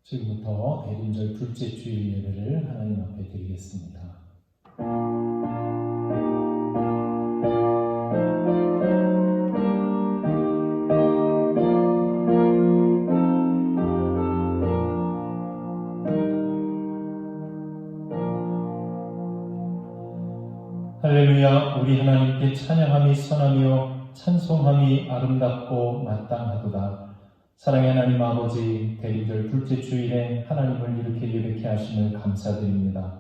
지금부터 대림절 둘째 주일 예배를 하나님 앞에 드리겠습니다. 할렐루야. 우리 하나님께 찬양함이 선하며 찬송함이 아름답고 마땅하도다. 사랑의 하나님 아버지, 대림절 둘째 주일에 하나님을 이렇게 예배케 하심을 감사드립니다.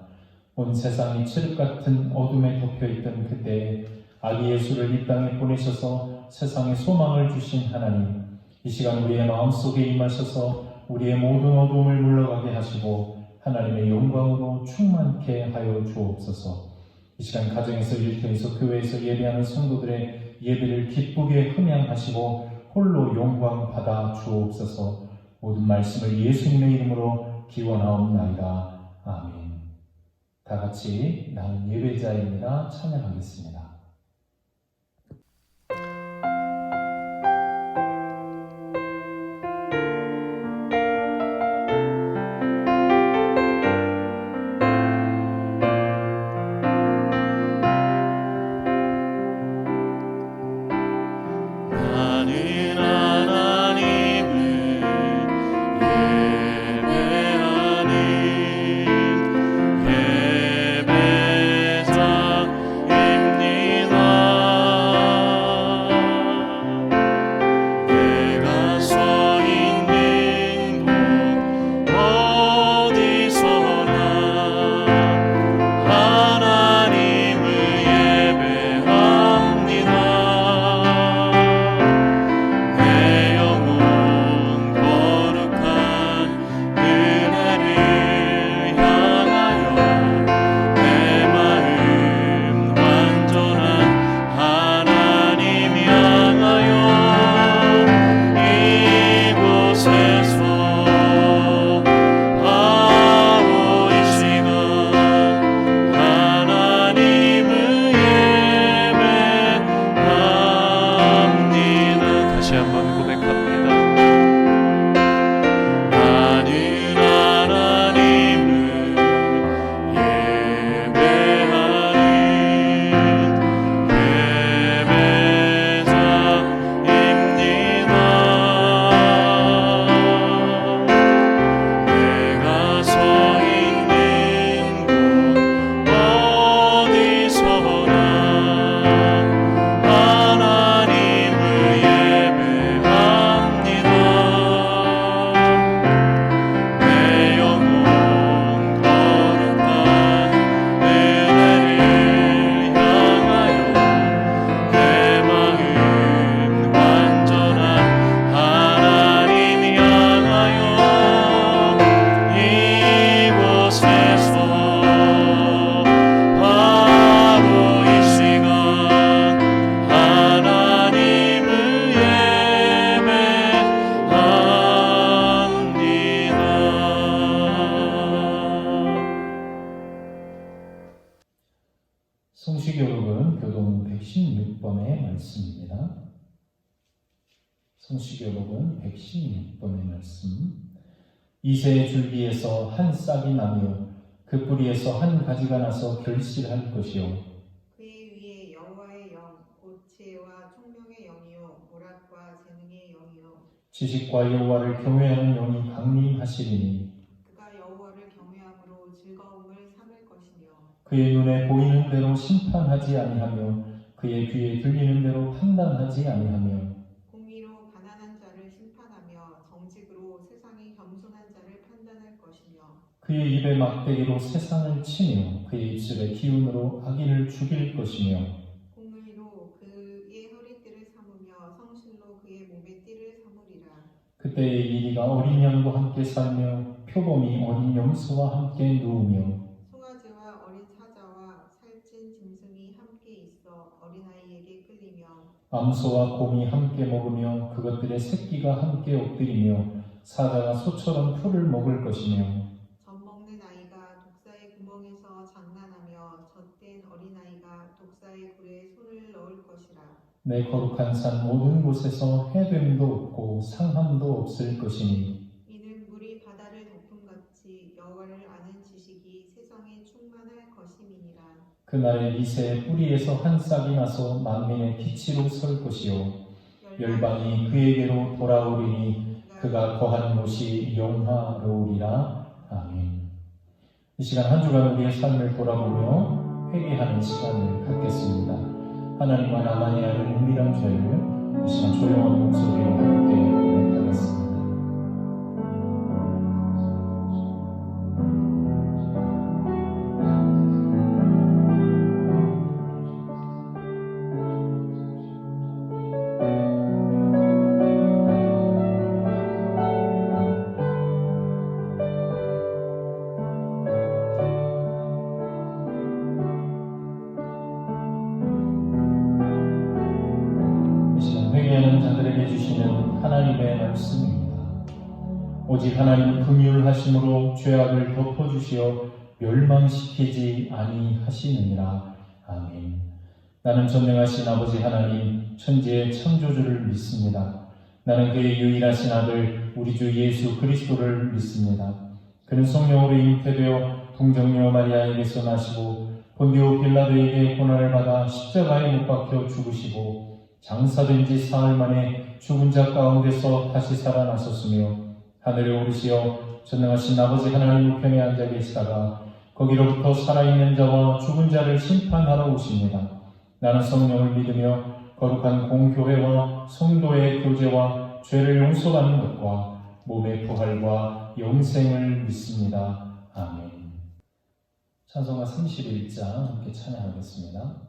온 세상이 칠흑 같은 어둠에 덮여있던 그때에 아기 예수를 이 땅에 보내셔서 세상에 소망을 주신 하나님, 이 시간 우리의 마음속에 임하셔서 우리의 모든 어둠을 물러가게 하시고 하나님의 영광으로 충만케 하여 주옵소서. 이 시간 가정에서, 일터에서, 교회에서 예배하는 성도들의 예배를 기쁘게 흠양하시고 홀로 영광 받아 주옵소서. 모든 말씀을 예수님의 이름으로 기원하옵나이다. 아멘. 다 같이 나는 예배자입니다 찬양하겠습니다. 성시교록은 교동 116번의 말씀입니다. 성시교록은 116번의 말씀. 이새의 줄기에서 한 싹이 나며 그 뿌리에서 한 가지가 나서 결실할 것이요 그의 위에 여호와의 영, 곧 지혜와 총명의 영이요 오락과 재능의 영이요 지식과 여호와를 경외하는 영이 강림하시리니 그가 여호와를 경외함으로 즐거움을 삼을 것이며 그의 눈에 보이는 대로 심판하지 아니하며 그의 귀에 들리는 대로 판단하지 아니하며 공의로 가난한 자를 심판하며 정직으로 세상의 겸손한 자를 판단할 것이며 그의 입에 막대기로 세상을 치며 그의 입술의 기운으로 악인을 죽일 것이며 공의로 그의 허리띠를 삼으며 성실로 그의 몸에 띠를 삼으리라. 그때에 이리가 어린 양과 함께 살며 표범이 어린 염소와 함께 누우며 송아지와 어린 사자와 살찐 짐승이 함께 있어 어린아이에게 끌리며 암소와 곰이 함께 먹으며 그것들의 새끼가 함께 엎드리며 사자가 소처럼 풀을 먹을 것이며 젖 먹는 아이가 독사의 구멍에서 장난하며 젖된 어린아이가 독사의 굴에 손을 넣을 것이라. 내 거룩한 산 모든 곳에서 해됨도 없고 상함도 없을 것이니 이는 물이 바다를 그날에 이새의 뿌리에서 한 싹이 나서 만민의 빛으로 설 것이요 열방이 그에게로 돌아오리니 그가 거한 곳이 영화로우리라. 아멘. 이 시간 한 주간 우리의 삶을 돌아보며 회개하는 시간을 갖겠습니다. 하나님과 나만이 아는 은밀한 죄를 이 시간 조용한 목소리로 함께 고백하겠습니다. 회개하는 자들에게 주시는 하나님의 말씀입니다. 오직 하나님은 긍휼하심으로 죄악을 덮어주시어 멸망시키지 아니하시느니라. 아멘. 나는 전능하신 아버지 하나님 천지의 창조주를 믿습니다. 나는 그의 유일하신 아들 우리 주 예수 그리스도를 믿습니다. 그는 성령으로 잉태되어 동정녀 마리아에게서 나시고 본디오 빌라도에게 고난을 받아 십자가에 못 박혀 죽으시고 장사된 지 사흘 만에 죽은 자 가운데서 다시 살아나셨으며 하늘에 오르시어 전능하신 아버지 하나님 우편에 앉아 계시다가 거기로부터 살아있는 자와 죽은 자를 심판하러 오십니다. 나는 성령을 믿으며 거룩한 공교회와 성도의 교제와 죄를 용서받는 것과 몸의 부활과 영생을 믿습니다. 아멘. 찬송가 31장 함께 찬양하겠습니다.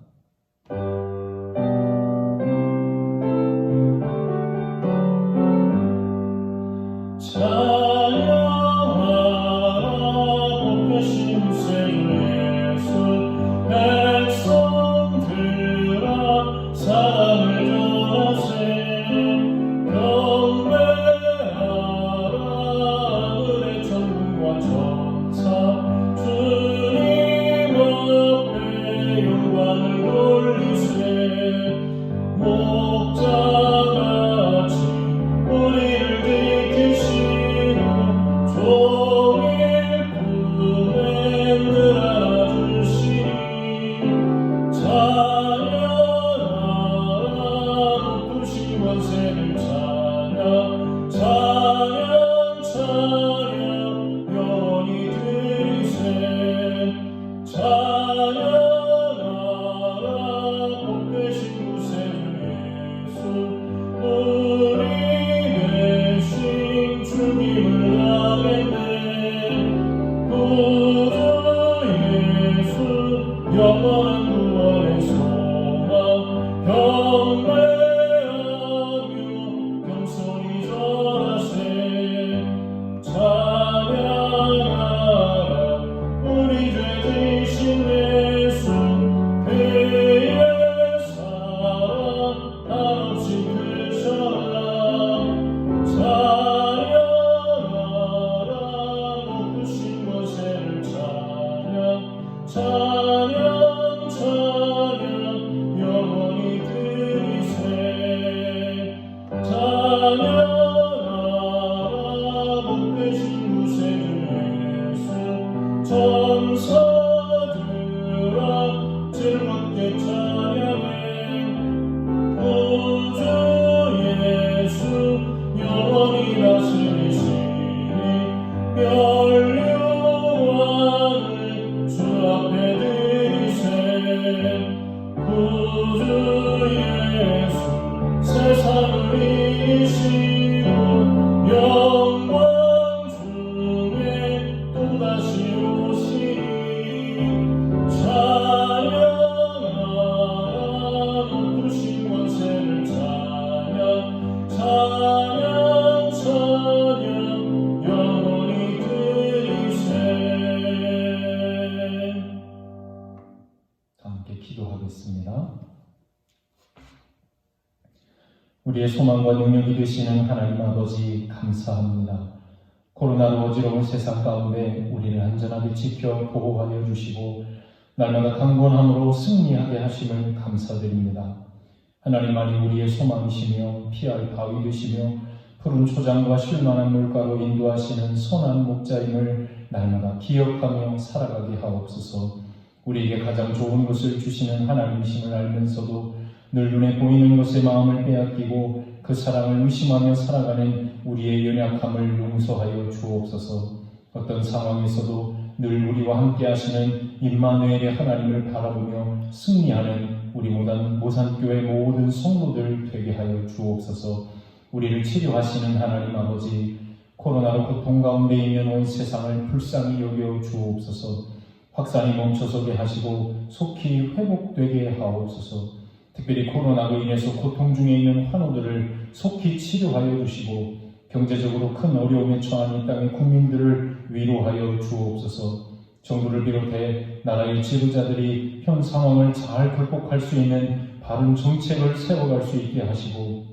우리의 소망과 능력이 되시는 하나님 아버지 감사합니다. 코로나로 어지러운 세상 가운데 우리를 안전하게 지켜 보호하여 주시고 날마다 강건함으로 승리하게 하심을 감사드립니다. 하나님 안이 우리의 소망이시며 피할 바위 되시며 푸른 초장과 쉴만한 물가로 인도하시는 선한 목자임을 날마다 기억하며 살아가게 하옵소서. 우리에게 가장 좋은 것을 주시는 하나님이심을 알면서도 늘 눈에 보이는 것에 마음을 빼앗기고 그 사랑을 의심하며 살아가는 우리의 연약함을 용서하여 주옵소서. 어떤 상황에서도 늘 우리와 함께 하시는 임마누엘의 하나님을 바라보며 승리하는 우리 모산교회 모든 성도들 되게 하여 주옵소서. 우리를 치료하시는 하나님 아버지, 코로나로 고통 가운데 있는 온 세상을 불쌍히 여겨 주옵소서. 확산이 멈춰서게 하시고 속히 회복되게 하옵소서. 특별히 코로나로 인해서 고통 중에 있는 환우들을 속히 치료하여 주시고 경제적으로 큰 어려움에 처한 이 땅의 국민들을 위로하여 주옵소서. 정부를 비롯해 나라의 지도자들이 현 상황을 잘 극복할 수 있는 바른 정책을 세워갈 수 있게 하시고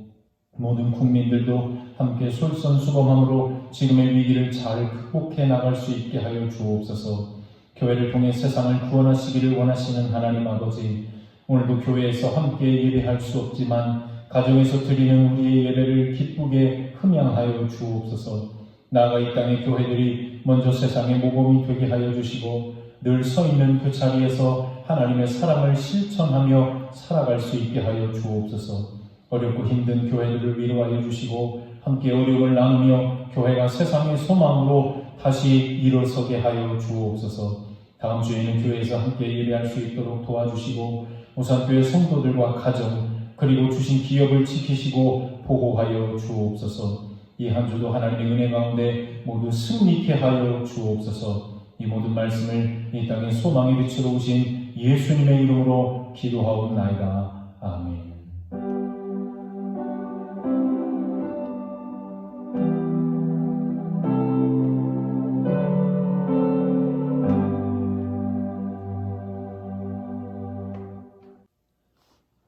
모든 국민들도 함께 솔선수범함으로 지금의 위기를 잘 극복해 나갈 수 있게 하여 주옵소서. 교회를 통해 세상을 구원하시기를 원하시는 하나님 아버지, 오늘도 교회에서 함께 예배할 수 없지만 가정에서 드리는 우리의 예배를 기쁘게 흠양하여 주옵소서. 나아가 이 땅의 교회들이 먼저 세상의 모범이 되게 하여 주시고 늘 서 있는 그 자리에서 하나님의 사랑을 실천하며 살아갈 수 있게 하여 주옵소서. 어렵고 힘든 교회들을 위로하여 주시고 함께 어려움을 나누며 교회가 세상의 소망으로 다시 일어서게 하여 주옵소서. 다음 주에는 교회에서 함께 예배할 수 있도록 도와주시고 모산교회 성도들과 가정 그리고 주신 기업을 지키시고 보호하여 주옵소서. 이 한 주도 하나님의 은혜 가운데 모두 승리케 하여 주옵소서. 이 모든 말씀을 이 땅의 소망의 빛으로 오신 예수님의 이름으로 기도하옵나이다. 아멘.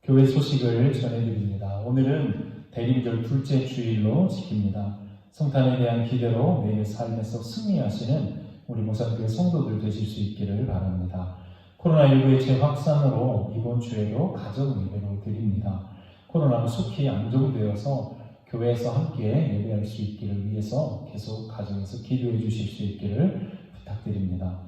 교회 소식을 전해드립니다. 오늘은 대림절 둘째 주일로 지킵니다. 성탄에 대한 기대로 매일 삶에서 승리하시는 우리 모산교회 성도들 되실 수 있기를 바랍니다. 코로나19의 재확산으로 이번 주에도 가정 예배로 드립니다. 코로나가 속히 안정되어서 교회에서 함께 예배할 수 있기를 위해서 계속 가정에서 기도해 주실 수 있기를 부탁드립니다.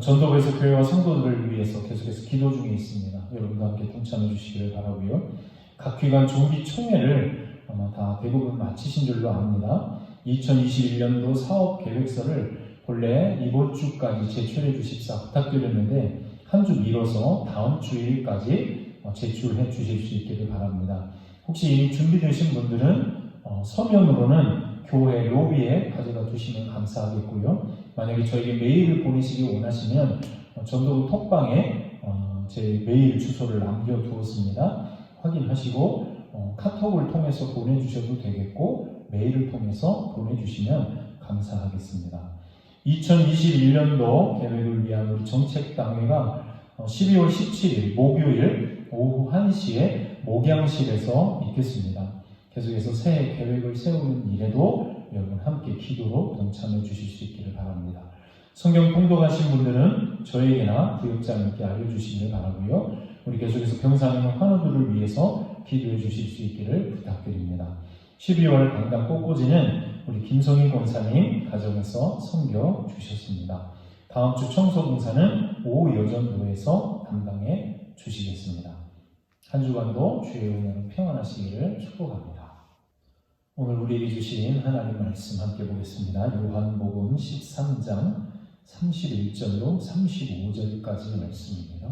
전도부에서 교회와 성도들을 위해서 계속해서 기도 중에 있습니다. 여러분도 함께 동참해 주시기를 바라고요. 각 기관 종기 총회를 아마 다 대부분 마치신 줄로 압니다. 2021년도 사업 계획서를 본래 이번 주까지 제출해 주십사 부탁드렸는데 한 주 미뤄서 다음 주일까지 제출해 주실 수 있기를 바랍니다. 혹시 이미 준비되신 분들은 서면으로는 교회 로비에 가져다 두시면 감사하겠고요. 만약에 저에게 메일을 보내시기 원하시면 전도부 톡방에 제 메일 주소를 남겨두었습니다. 확인하시고 카톡을 통해서 보내주셔도 되겠고 메일을 통해서 보내주시면 감사하겠습니다. 2021년도 계획을 위한 우리 정책당회가 12월 17일 목요일 오후 1시에 목양실에서 있겠습니다. 계속해서 새해 계획을 세우는 일에도 여러분 함께 기도로 동참해 주실 수 있기를 바랍니다. 성경 통독하신 분들은 저에게나 구역장님께 알려주시기를 바라고요. 우리 계속해서 병상에 있는 환우들을 위해서 기도해 주실 수 있기를 부탁드립니다. 12월 강당 꽃꽂이는 우리 김성희 권사님 가정에서 섬겨 주셨습니다. 다음 주 청소봉사는 오여전도에서 담당해 주시겠습니다. 한 주간도 주의 은혜로 평안하시기를 축복합니다. 오늘 우리에게 주신 하나님 말씀 함께 보겠습니다. 요한복음 13장 31절로 35절까지 말씀입니다.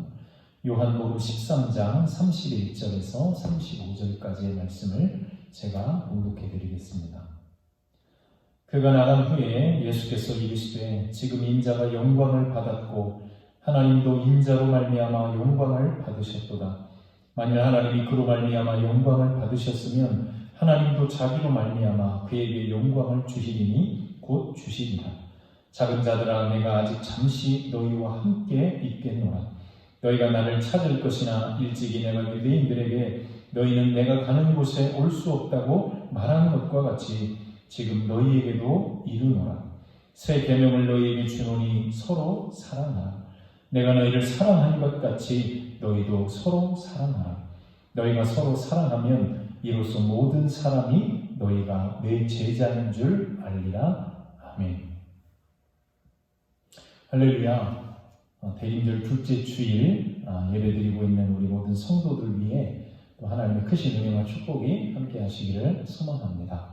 요한복음 13장 31절에서 35절까지의 말씀을 제가 봉독해 드리겠습니다. 그가 나간 후에 예수께서 이르시되 지금 인자가 영광을 받았고 하나님도 인자로 말미암아 영광을 받으셨도다. 만일 하나님이 그로 말미암아 영광을 받으셨으면 하나님도 자기로 말미암아 그에게 영광을 주시리니 곧 주시리라. 작은 자들아 내가 아직 잠시 너희와 함께 있겠노라. 너희가 나를 찾을 것이나 일찍이 내가 유대인들에게 너희는 내가 가는 곳에 올 수 없다고 말하는 것과 같이 지금 너희에게도 이르노라. 새 계명을 너희에게 주노니 서로 사랑하라. 내가 너희를 사랑한 것 같이 너희도 서로 사랑하라. 너희가 서로 사랑하면 이로써 모든 사람이 너희가 내 제자인 줄 알리라. 아멘. 할렐루야. 대림절 둘째 주일 예배드리고 있는 우리 모든 성도들 위해 또 하나님의 크신 은혜와 축복이 함께 하시기를 소망합니다.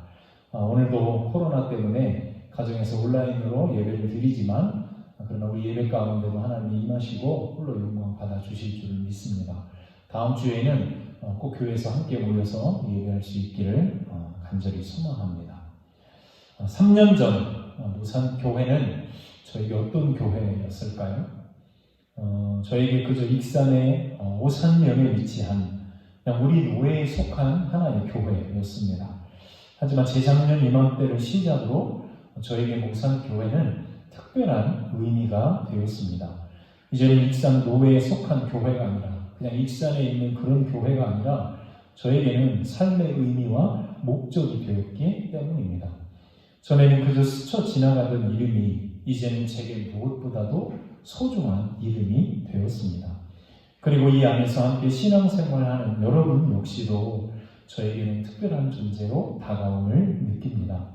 오늘도 코로나 때문에 가정에서 온라인으로 예배를 드리지만 그러나 우리 예배 가운데도 하나님이 임하시고 홀로 영광 받아주실 줄 믿습니다. 다음 주에는 꼭 교회에서 함께 모여서 예배할 수 있기를 간절히 소망합니다. 3년 전 노산 교회는 저에게 어떤 교회였을까요? 저에게 그저 익산의 오산면에 위치한 그냥 우리 노예에 속한 하나의 교회였습니다. 하지만 재작년 이맘때를 시작으로 저에게 목산 교회는 특별한 의미가 되었습니다. 이제는 익산 노예에 속한 교회가 아니라 그냥 익산에 있는 그런 교회가 아니라 저에게는 삶의 의미와 목적이 되었기 때문입니다. 전에는 그저 스쳐 지나가던 이름이 이제는 제게 무엇보다도 소중한 이름이 되었습니다. 그리고 이 안에서 함께 신앙생활하는 여러분 역시도 저에게는 특별한 존재로 다가옴을 느낍니다.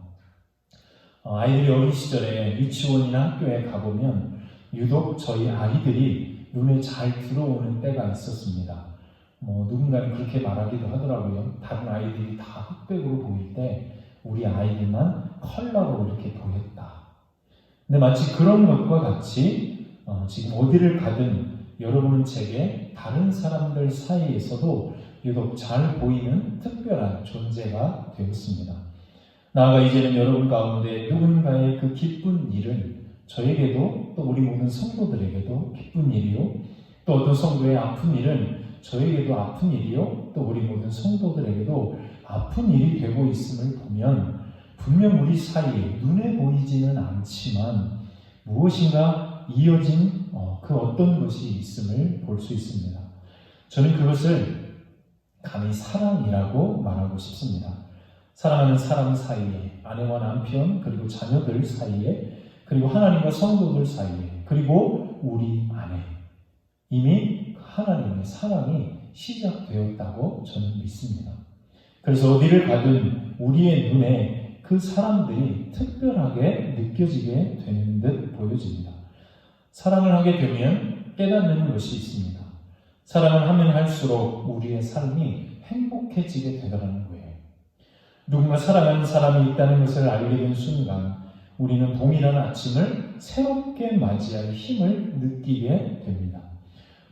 아이들이 어린 시절에 유치원이나 학교에 가보면 유독 저희 아이들이 눈에 잘 들어오는 때가 있었습니다. 누군가는 그렇게 말하기도 하더라고요. 다른 아이들이 다 흑백으로 보일 때 우리 아이들만 컬러로 이렇게 보였다. 근데 마치 그런 것과 같이 지금 어디를 가든 여러분은 제게 다른 사람들 사이에서도 유독 잘 보이는 특별한 존재가 되었습니다. 나아가 이제는 여러분 가운데 누군가의 그 기쁜 일은 저에게도 또 우리 모든 성도들에게도 기쁜 일이요, 또 어떤 성도의 아픈 일은 저에게도 아픈 일이요, 또 우리 모든 성도들에게도 아픈 일이 되고 있음을 보면 분명 우리 사이에 눈에 보이지는 않지만 무엇인가 이어진 그 어떤 것이 있음을 볼 수 있습니다. 저는 그것을 감히 사랑이라고 말하고 싶습니다. 사랑하는 사람 사이에, 아내와 남편, 그리고 자녀들 사이에, 그리고 하나님과 성도들 사이에, 그리고 우리 안에 이미 하나님의 사랑이 시작되었다고 저는 믿습니다. 그래서 어디를 가든 우리의 눈에 그 사람들이 특별하게 느껴지게 되는 듯 보여집니다. 사랑을 하게 되면 깨닫는 것이 있습니다. 사랑을 하면 할수록 우리의 삶이 행복해지게 되더라는 거예요. 누군가 사랑하는 사람이 있다는 것을 알게 된 순간 우리는 동일한 아침을 새롭게 맞이할 힘을 느끼게 됩니다.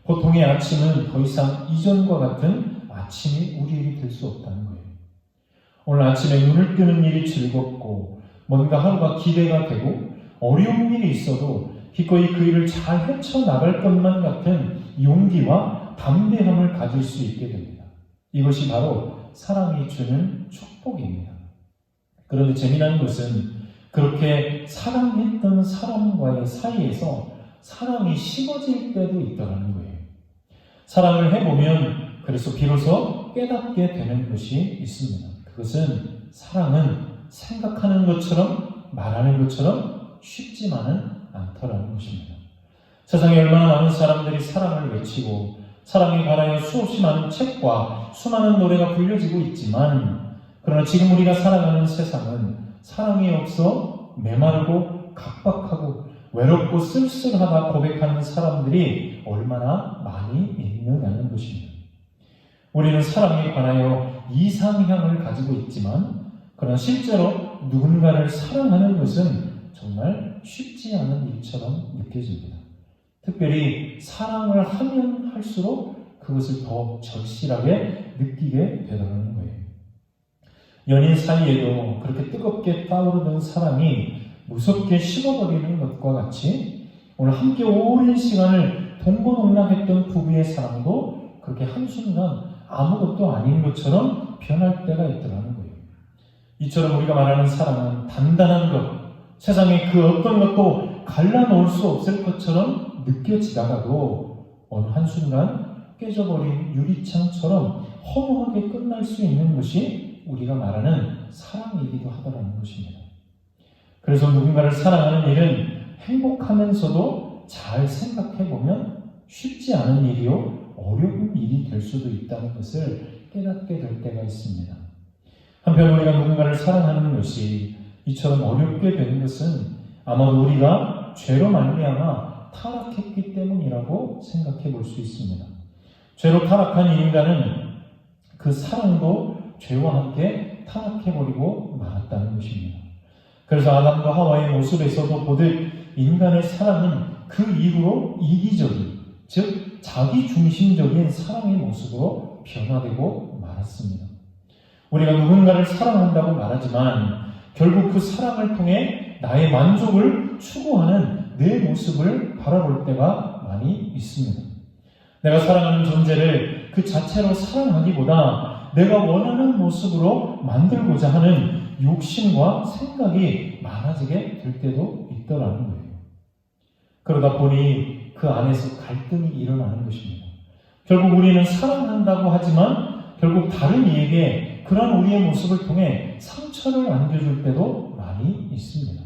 보통의 아침은 더 이상 이전과 같은 아침이 우리에게 될 수 없다는 거예요. 오늘 아침에 눈을 뜨는 일이 즐겁고 뭔가 하루가 기대가 되고 어려운 일이 있어도 기꺼이 그 일을 잘 헤쳐나갈 것만 같은 용기와 담대함을 가질 수 있게 됩니다. 이것이 바로 사랑이 주는 축복입니다. 그런데 재미난 것은 그렇게 사랑했던 사람과의 사이에서 사랑이 식어질 때도 있더라는 거예요. 사랑을 해보면 그래서 비로소 깨닫게 되는 것이 있습니다. 그것은 사랑은 생각하는 것처럼 말하는 것처럼 쉽지만은 않더라는 것입니다. 세상에 얼마나 많은 사람들이 사랑을 외치고 사랑에 관하여 수없이 많은 책과 수많은 노래가 불려지고 있지만 그러나 지금 우리가 살아가는 세상은 사랑이 없어 메마르고 각박하고 외롭고 쓸쓸하다 고백하는 사람들이 얼마나 많이 있느냐는 것입니다. 우리는 사랑에 관하여 이상향을 가지고 있지만 그러나 실제로 누군가를 사랑하는 것은 정말 쉽지 않은 일처럼 느껴집니다. 특별히 사랑을 하면 할수록 그것을 더 절실하게 느끼게 되더라는 거예요. 연인 사이에도 그렇게 뜨겁게 떠오르던 사랑이 무섭게 식어버리는 것과 같이 오늘 함께 오랜 시간을 동고동락했던 부부의 사랑도 그렇게 한순간 아무것도 아닌 것처럼 변할 때가 있더라는 거예요. 이처럼 우리가 말하는 사랑은 단단한 것, 세상에 그 어떤 것도 갈라놓을 수 없을 것처럼 느껴지다가도 어느 한순간 깨져버린 유리창처럼 허무하게 끝날 수 있는 것이 우리가 말하는 사랑이기도 하다는 것입니다. 그래서 누군가를 사랑하는 일은 행복하면서도 잘 생각해보면 쉽지 않은 일이요 어려운 일이 될 수도 있다는 것을 깨닫게 될 때가 있습니다. 한편 우리가 누군가를 사랑하는 것이 이처럼 어렵게 되는 것은 아마도 우리가 죄로 말미암아 타락했기 때문이라고 생각해 볼 수 있습니다. 죄로 타락한 인간은 그 사랑도 죄와 함께 타락해버리고 말았다는 것입니다. 그래서 아담과 하와의 모습에서도 보듯 인간의 사랑은 그 이후로 이기적인, 즉 자기중심적인 사랑의 모습으로 변화되고 말았습니다. 우리가 누군가를 사랑한다고 말하지만 결국 그 사랑을 통해 나의 만족을 추구하는 내 모습을 바라볼 때가 많이 있습니다. 내가 사랑하는 존재를 그 자체로 사랑하기보다 내가 원하는 모습으로 만들고자 하는 욕심과 생각이 많아지게 될 때도 있더라는 거예요. 그러다 보니 그 안에서 갈등이 일어나는 것입니다. 결국 우리는 사랑한다고 하지만 결국 다른 이에게 그런 우리의 모습을 통해 상처를 안겨줄 때도 많이 있습니다.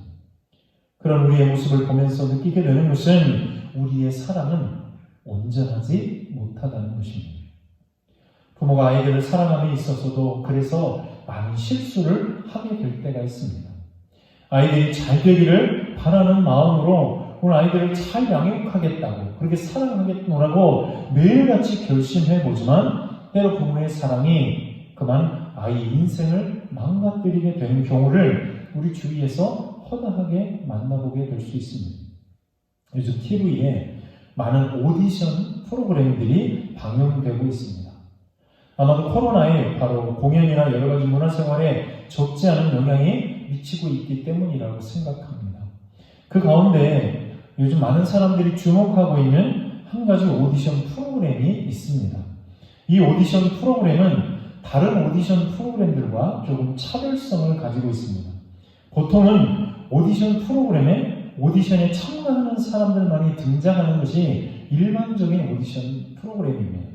그런 우리의 모습을 보면서 느끼게 되는 것은 우리의 사랑은 온전하지 못하다는 것입니다. 부모가 아이들을 사랑함에 있어서도 그래서 많은 실수를 하게 될 때가 있습니다. 아이들이 잘 되기를 바라는 마음으로 오늘 아이들을 잘 양육하겠다고 그렇게 사랑하겠노라고 매일같이 결심해보지만 때로 부모의 사랑이 그만 아이 인생을 망가뜨리게 되는 경우를 우리 주위에서 허다하게 만나보게 될 수 있습니다. 요즘 TV에 많은 오디션 프로그램들이 방영되고 있습니다. 아마도 코로나에 바로 공연이나 여러 가지 문화생활에 적지 않은 영향이 미치고 있기 때문이라고 생각합니다. 그 가운데 요즘 많은 사람들이 주목하고 있는 한 가지 오디션 프로그램이 있습니다. 이 오디션 프로그램은 다른 오디션 프로그램들과 조금 차별성을 가지고 있습니다. 보통은 오디션 프로그램에 오디션에 참가하는 사람들만이 등장하는 것이 일반적인 오디션 프로그램입니다.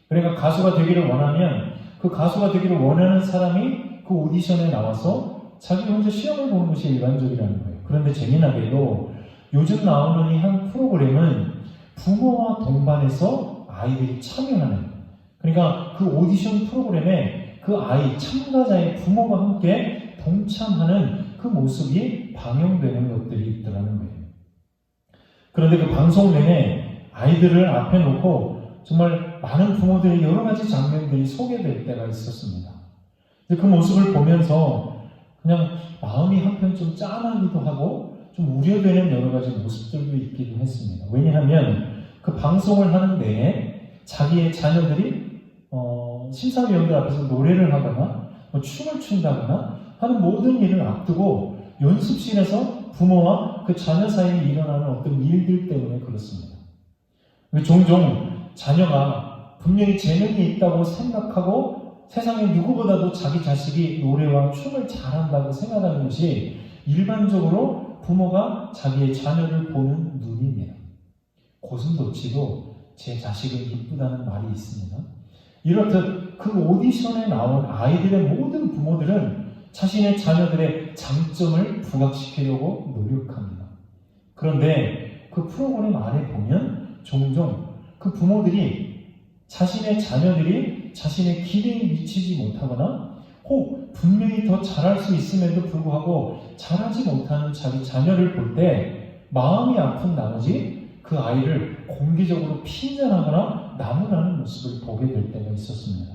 그러니까 가수가 되기를 원하면 그 가수가 되기를 원하는 사람이 그 오디션에 나와서 자기 혼자 시험을 보는 것이 일반적이라는 거예요. 그런데 재미나게도 요즘 나오는 이 한 프로그램은 부모와 동반해서 아이들이 참여하는, 그러니까 그 오디션 프로그램에 그 아이 참가자의 부모가 함께 동참하는 그 모습이 방영되는 것들이 있더라는 거예요. 그런데 그 방송 내내 아이들을 앞에 놓고 정말 많은 부모들의 여러 가지 장면들이 소개될 때가 있었습니다. 그 모습을 보면서 그냥 마음이 한편 좀 짠하기도 하고 좀 우려되는 여러 가지 모습들도 있기도 했습니다. 왜냐하면 그 방송을 하는 내에 자기의 자녀들이 심사위원들 앞에서 노래를 하거나 춤을 춘다거나 하는 모든 일을 앞두고 연습실에서 부모와 그 자녀 사이에 일어나는 어떤 일들 때문에 그렇습니다. 종종 자녀가 분명히 재능이 있다고 생각하고 세상에 누구보다도 자기 자식이 노래와 춤을 잘한다고 생각하는 것이 일반적으로 부모가 자기의 자녀를 보는 눈입니다. 고슴도치도 제 자식은 이쁘다는 말이 있습니다. 이렇듯 그 오디션에 나온 아이들의 모든 부모들은 자신의 자녀들의 장점을 부각시키려고 노력합니다. 그런데 그 프로그램 안에 보면 종종 그 부모들이 자신의 자녀들이 자신의 기대에 미치지 못하거나 혹 분명히 더 잘할 수 있음에도 불구하고 잘하지 못하는 자기 자녀를 볼 때 마음이 아픈 나머지 그 아이를 공개적으로 핀잔하거나 나무라는 모습을 보게 될 때가 있었습니다.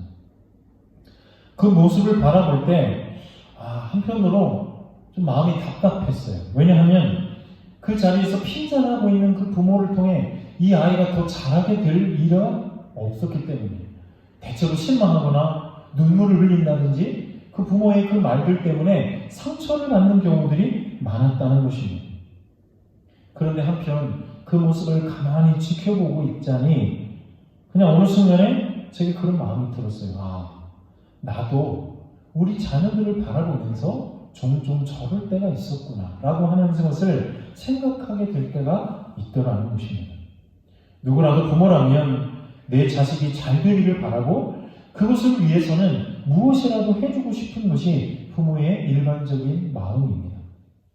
그 모습을 바라볼 때 한편으로 좀 마음이 답답했어요. 왜냐하면 그 자리에서 핀잔하고 있는 그 부모를 통해 이 아이가 더 잘하게 될 일은 없었기 때문에 대체로 실망하거나 눈물을 흘린다든지 그 부모의 그 말들 때문에 상처를 받는 경우들이 많았다는 것입니다. 그런데 한편 그 모습을 가만히 지켜보고 있자니 그냥 어느 순간에 제게 그런 마음이 들었어요. 나도 우리 자녀들을 바라보면서 종종 저럴 때가 있었구나 라고 하는 것을 생각하게 될 때가 있더라는 것입니다. 누구라도 부모라면 내 자식이 잘 되기를 바라고 그것을 위해서는 무엇이라도 해주고 싶은 것이 부모의 일반적인 마음입니다.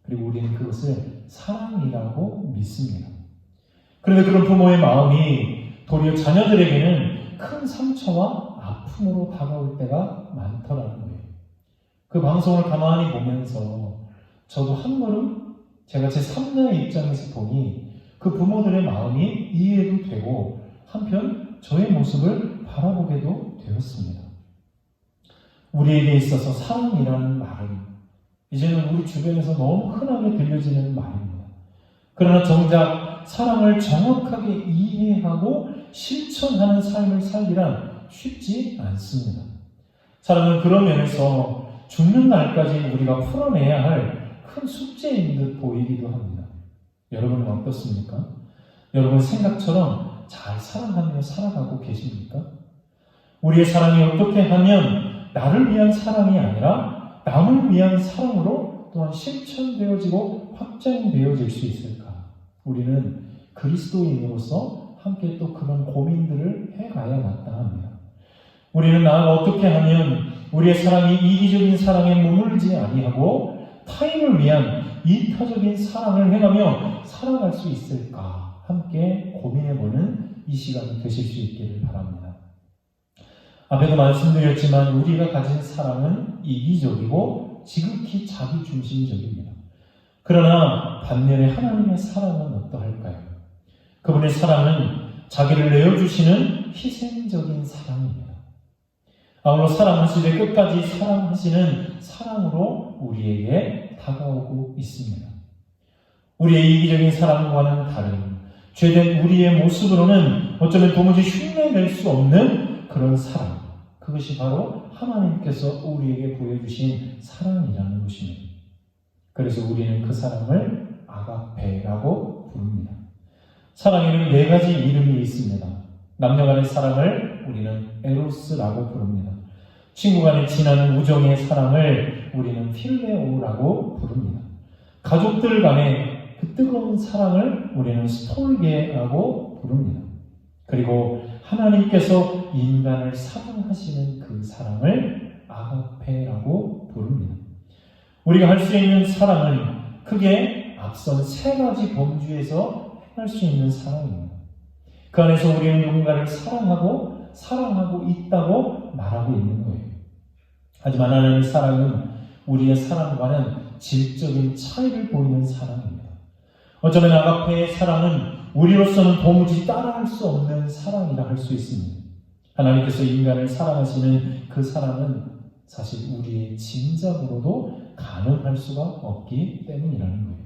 그리고 우리는 그것을 사랑이라고 믿습니다. 그런데 그런 부모의 마음이 도리어 자녀들에게는 큰 상처와 아픔으로 다가올 때가 많더라는 거예요. 그 방송을 가만히 보면서 저도 한 걸음 제가 제 3자의 입장에서 보니 그 부모들의 마음이 이해도 되고 한편 저의 모습을 바라보게도 되었습니다. 우리에게 있어서 사랑이라는 말은 이제는 우리 주변에서 너무 흔하게 들려지는 말입니다. 그러나 정작 사랑을 정확하게 이해하고 실천하는 삶을 살기란 쉽지 않습니다. 사랑은 그런 면에서 죽는 날까지 우리가 풀어내야 할 큰 숙제인 듯 보이기도 합니다. 여러분은 어떻습니까? 여러분 생각처럼 잘 사랑하며 살아가고 계십니까? 우리의 사랑이 어떻게 하면 나를 위한 사랑이 아니라 남을 위한 사랑으로 또한 실천되어지고 확장되어질 수 있을까? 우리는 그리스도인으로서 함께 또 그런 고민들을 해가야 마땅합니다. 우리는 나아가 어떻게 하면 우리의 사랑이 이기적인 사랑에 머물지 아니하고 타인을 위한 이타적인 사랑을 해가며 살아갈 수 있을까? 함께 고민해보는 이 시간이 되실 수 있기를 바랍니다. 앞에도 말씀드렸지만 우리가 가진 사랑은 이기적이고 지극히 자기중심적입니다. 그러나 반면에 하나님의 사랑은 어떠할까요? 그분의 사랑은 자기를 내어주시는 희생적인 사랑입니다. 아울러 사랑하시되 끝까지 사랑하시는 사랑으로 우리에게 다가오고 있습니다. 우리의 이기적인 사랑과는 다른 죄된 우리의 모습으로는 어쩌면 도무지 흉내낼 수 없는 그런 사랑, 그것이 바로 하나님께서 우리에게 보여주신 사랑이라는 것입니다. 그래서 우리는 그 사랑을 아가페라고 부릅니다. 사랑에는 4가지 이름이 있습니다. 남녀 간의 사랑을 우리는 에로스라고 부릅니다. 친구 간의 진한 우정의 사랑을 우리는 필레오라고 부릅니다. 가족들 간의 그 뜨거운 사랑을 우리는 스톨게라고 부릅니다. 그리고 하나님께서 인간을 사랑하시는 그 사랑을 아가페라고 부릅니다. 우리가 할 수 있는 사랑은 크게 앞선 3가지 범주에서 행할 수 있는 사랑입니다. 그 안에서 우리는 누군가를 사랑하고 있다고 말하고 있는 거예요. 하지만 하나님의 사랑은 우리의 사랑과는 질적인 차이를 보이는 사랑입니다. 어쩌면 아가페의 사랑은 우리로서는 도무지 따라할 수 없는 사랑이라 할 수 있습니다. 하나님께서 인간을 사랑하시는 그 사랑은 사실 우리의 짐작으로도 가능할 수가 없기 때문이라는 거예요.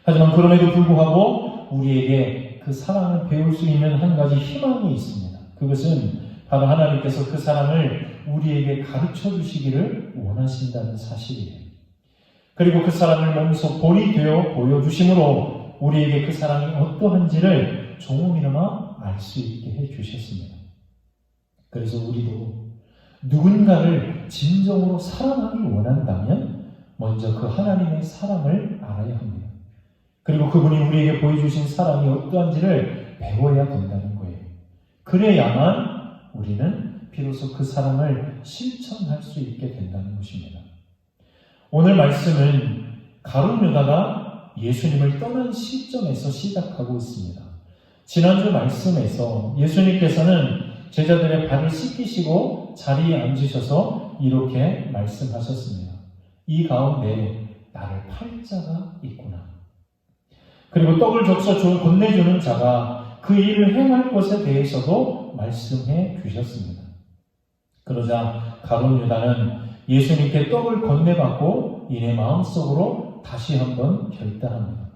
하지만 그럼에도 불구하고 우리에게 그 사랑을 배울 수 있는 한 가지 희망이 있습니다. 그것은 바로 하나님께서 그 사랑을 우리에게 가르쳐 주시기를 원하신다는 사실이에요. 그리고 그 사랑을 몸소 본이 되어 보여주심으로 우리에게 그 사랑이 어떠한지를 조금이나마 알 수 있게 해주셨습니다. 그래서 우리도 누군가를 진정으로 사랑하기 원한다면 먼저 그 하나님의 사랑을 알아야 합니다. 그리고 그분이 우리에게 보여주신 사랑이 어떠한지를 배워야 된다는 거예요. 그래야만 우리는 비로소 그 사랑을 실천할 수 있게 된다는 것입니다. 오늘 말씀은 가룟 유다가 예수님을 떠난 시점에서 시작하고 있습니다. 지난주 말씀에서 예수님께서는 제자들의 발을 씻기시고 자리에 앉으셔서 이렇게 말씀하셨습니다. 이 가운데 나를 팔 자가 있구나. 그리고 떡을 적셔 건네주는 자가 그 일을 행할 것에 대해서도 말씀해 주셨습니다. 그러자 가룟 유다는 예수님께 떡을 건네받고 이내 마음속으로 다시 한번 결단합니다.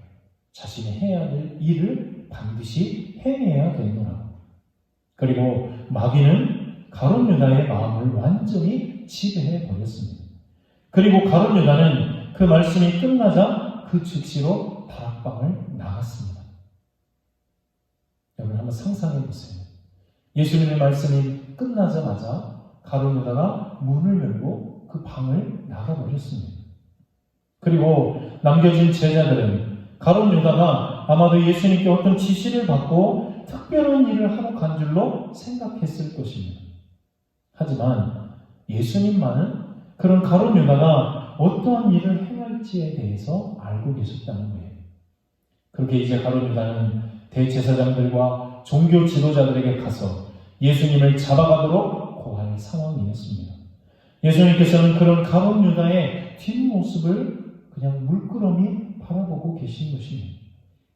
자신이 해야 될 일을 반드시 행해야 되노라. 그리고 마귀는 가룟 유다의 마음을 완전히 지배해 버렸습니다. 그리고 가룟 유다는 그 말씀이 끝나자 그 즉시로 다락방을 나갔습니다. 여러분 한번 상상해 보세요. 예수님의 말씀이 끝나자마자 가룟 유다가 문을 열고 그 방을 나가버렸습니다. 그리고 남겨진 제자들은 가룟 유다가 아마도 예수님께 어떤 지시를 받고 특별한 일을 하고 간 줄로 생각했을 것입니다. 하지만 예수님만은 그런 가룟 유다가 어떠한 일을 행할지에 대해서 알고 계셨다는 거예요. 그렇게 이제 가룟 유다는 대제사장들과 종교 지도자들에게 가서 예수님을 잡아가도록 고할 상황이었습니다. 예수님께서는 그런 가룟 유다의 뒷모습을 그냥 물끄러미 바라보고 계신 것입니다.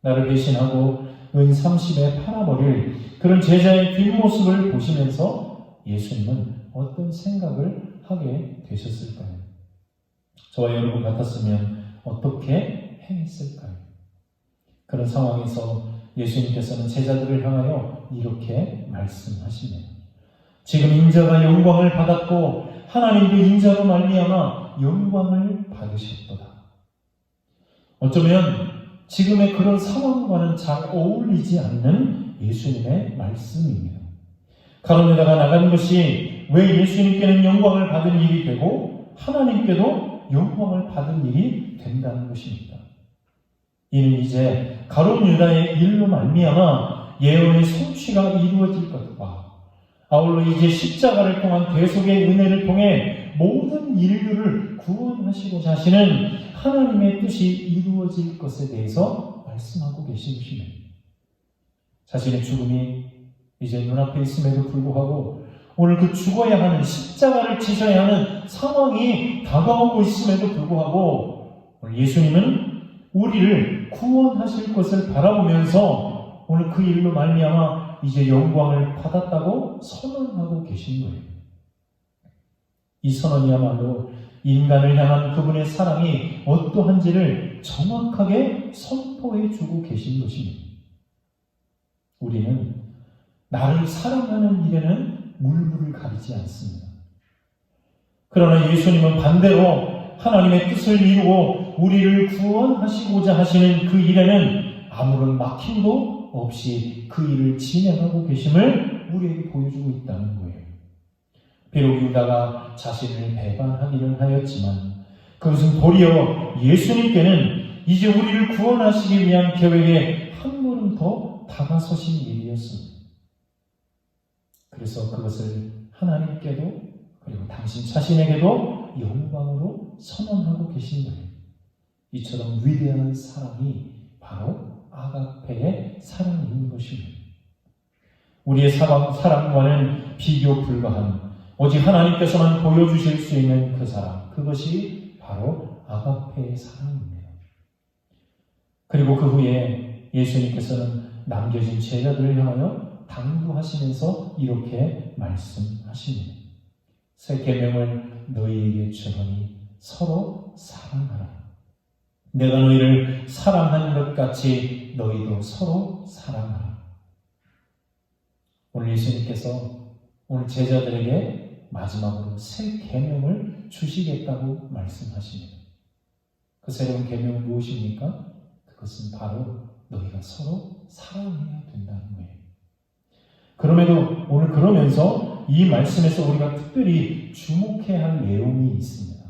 나를 배신하고 은 30에 팔아버릴 그런 제자의 뒷모습을 보시면서 예수님은 어떤 생각을 하게 되셨을까요? 저와 여러분 같았으면 어떻게 행했을까요? 그런 상황에서 예수님께서는 제자들을 향하여 이렇게 말씀하십니다. 지금 인자가 영광을 받았고 하나님도 인자로 말미암아 영광을 받으셨도다. 어쩌면 지금의 그런 상황과는 잘 어울리지 않는 예수님의 말씀입니다. 가론유다가 나가는 것이 왜 예수님께는 영광을 받은 일이 되고 하나님께도 영광을 받은 일이 된다는 것입니다. 이는 이제 가론유다의 일로 말미암아 예언의 성취가 이루어질 것과 아울러 이제 십자가를 통한 대속의 은혜를 통해 모든 인류를 구원하시고자 하시는 하나님의 뜻이 이루어질 것에 대해서 말씀하고 계신 것입니다. 자신의 죽음이 이제 눈앞에 있음에도 불구하고 오늘 그 죽어야 하는 십자가를 지셔야 하는 상황이 다가오고 있음에도 불구하고 오늘 예수님은 우리를 구원하실 것을 바라보면서 오늘 그 일로 말미암아 이제 영광을 받았다고 선언하고 계신 거예요. 이 선언이야말로 인간을 향한 그분의 사랑이 어떠한지를 정확하게 선포해 주고 계신 것입니다. 우리는 나를 사랑하는 일에는 물불을 가리지 않습니다. 그러나 예수님은 반대로 하나님의 뜻을 이루고 우리를 구원하시고자 하시는 그 일에는 아무런 막힘도 없이 그 일을 진행하고 계심을 우리에게 보여주고 있다는 거예요. 비록 유다가 자신을 배반하기는 하였지만 그것은 도리어 예수님께는 이제 우리를 구원하시기 위한 계획에 한 걸음 더 다가서신 일이었습니다. 그래서 그것을 하나님께도 그리고 당신 자신에게도 영광으로 선언하고 계신 거예요. 이처럼 위대한 사랑이 바로 아가페의 사랑인 것입니다. 우리의 사랑과는 비교 불가한 오직 하나님께서만 보여주실 수 있는 그 사랑, 그것이 바로 아가페의 사랑입니다. 그리고 그 후에 예수님께서는 남겨진 제자들을 향하여 당부하시면서 이렇게 말씀하십니다. 새 계명을 너희에게 주노니 서로 사랑하라. 내가 너희를 사랑한 것 같이 너희도 서로 사랑하라. 오늘 예수님께서 오늘 제자들에게 마지막으로 새 계명을 주시겠다고 말씀하십니다. 그 새로운 계명은 무엇입니까? 그것은 바로 너희가 서로 사랑해야 된다는 거예요. 그럼에도 오늘 그러면서 이 말씀에서 우리가 특별히 주목해야 할 내용이 있습니다.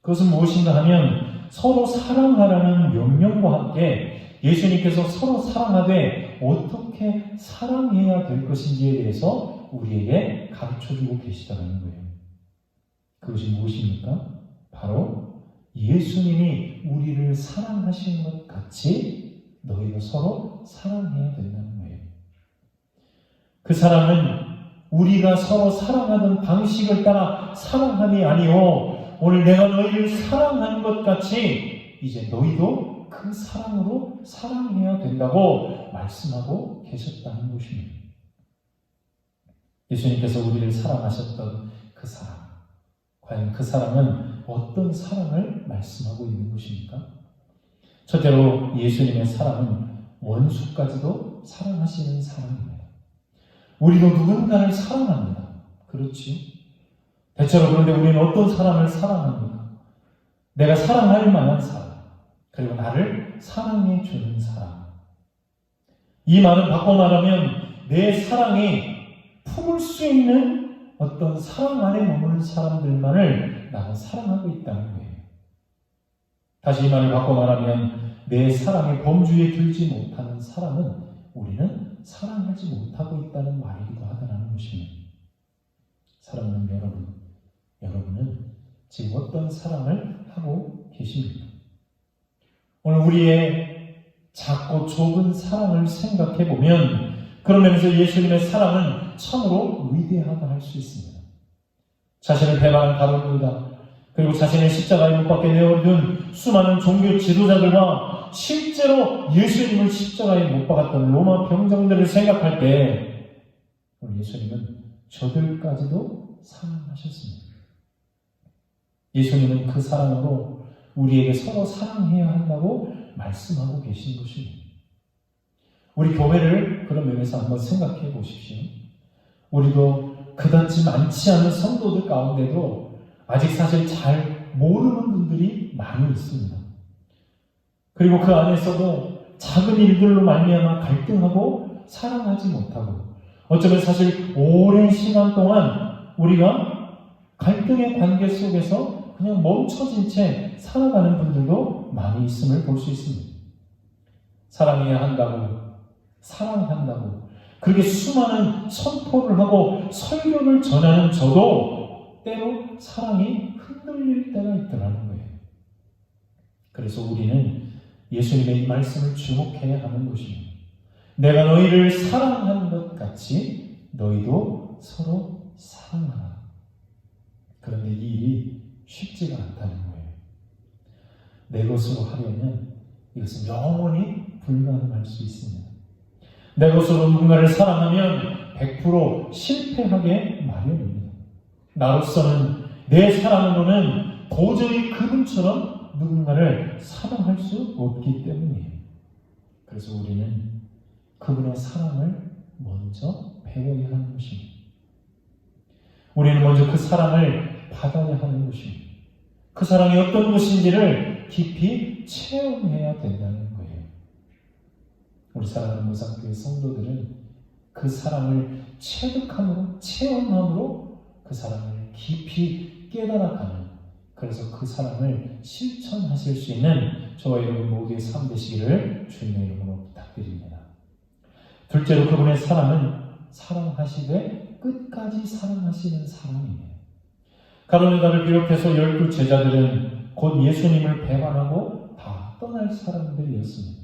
그것은 무엇인가 하면 서로 사랑하라는 명령과 함께 예수님께서 서로 사랑하되 어떻게 사랑해야 될 것인지에 대해서 우리에게 가르쳐주고 계시다는 거예요. 그것이 무엇입니까? 바로 예수님이 우리를 사랑하신 것 같이 너희도 서로 사랑해야 된다는 거예요. 그 사랑은 우리가 서로 사랑하던 방식을 따라 사랑함이 아니오 오늘 내가 너희를 사랑한 것 같이 이제 너희도 그 사랑으로 사랑해야 된다고 말씀하고 계셨다는 것입니다. 예수님께서 우리를 사랑하셨던 그 사랑, 과연 그 사랑은 어떤 사랑을 말씀하고 있는 것입니까? 첫째로 예수님의 사랑은 원수까지도 사랑하시는 사랑입니다. 우리도 누군가를 사랑합니다. 그렇지? 대체로 그런데 우리는 어떤 사람을 사랑합니까? 내가 사랑할 만한 사람, 그리고 나를 사랑해 주는 사람. 이 말은 바꿔 말하면 내 사랑이 품을 수 있는 어떤 사랑 안에 머무는 사람들만을 나는 사랑하고 있다는 거예요. 다시 이 말을 바꿔 말하면 내 사랑의 범주에 들지 못하는 사람은 우리는 사랑하지 못하고 있다는 말이기도 하다는 것입니다. 사랑하는 여러분은 지금 어떤 사랑을 하고 계십니까? 오늘 우리의 작고 좁은 사랑을 생각해 보면 그러면서 예수님의 사랑은 참으로 위대하다 할 수 있습니다. 자신을 배반한 가룟유다 그리고 자신의 십자가에 못 박게 내어둔 수많은 종교 지도자들과 실제로 예수님을 십자가에 못 박았던 로마 병정들을 생각할 때 오늘 예수님은 저들까지도 사랑하셨습니다. 예수님은 그 사랑으로 우리에게 서로 사랑해야 한다고 말씀하고 계신 것입니다. 우리 교회를 그런 면에서 한번 생각해 보십시오. 우리도 그다지 많지 않은 성도들 가운데도 아직 사실 잘 모르는 분들이 많이 있습니다. 그리고 그 안에서도 작은 일들로 말미암아 갈등하고 사랑하지 못하고 어쩌면 사실 오랜 시간 동안 우리가 갈등의 관계 속에서 그냥 멈춰진 채 살아가는 분들도 많이 있음을 볼 수 있습니다. 사랑해야 한다고, 사랑한다고 그렇게 수많은 선포를 하고 설교를 전하는 저도 때로 사랑이 흔들릴 때가 있더라는 거예요. 그래서 우리는 예수님의 이 말씀을 주목해야 하는 것입니다. 내가 너희를 사랑한 것 같이 너희도 서로 사랑하라. 그런데 이 일이 쉽지가 않다는 거예요. 내 것으로 하려면 이것은 영원히 불가능할 수 있습니다. 내 것으로 누군가를 사랑하면 100% 실패하게 마련입니다. 나로서는, 내 사랑으로는 도저히 그분처럼 누군가를 사랑할 수 없기 때문이에요. 그래서 우리는 그분의 사랑을 먼저 배워야 하는 것입니다. 우리는 먼저 그 사랑을 받아야 하는 것입니다. 그 사랑이 어떤 것인지를 깊이 체험해야 된다는 거예요. 우리 사랑하는 모상교회 성도들은 그 사랑을 체득함으로, 체험함으로 그 사랑을 깊이 깨달아가는, 그래서 그 사랑을 실천하실 수 있는 저와 여러분 모두의 삶 되시기를 주님의 이름으로 부탁드립니다. 둘째로 그분의 사랑은 사랑하시되 끝까지 사랑하시는 사랑이에요. 가룟 유다를 비롯해서 12 제자들은 곧 예수님을 배반하고 다 떠날 사람들이었습니다.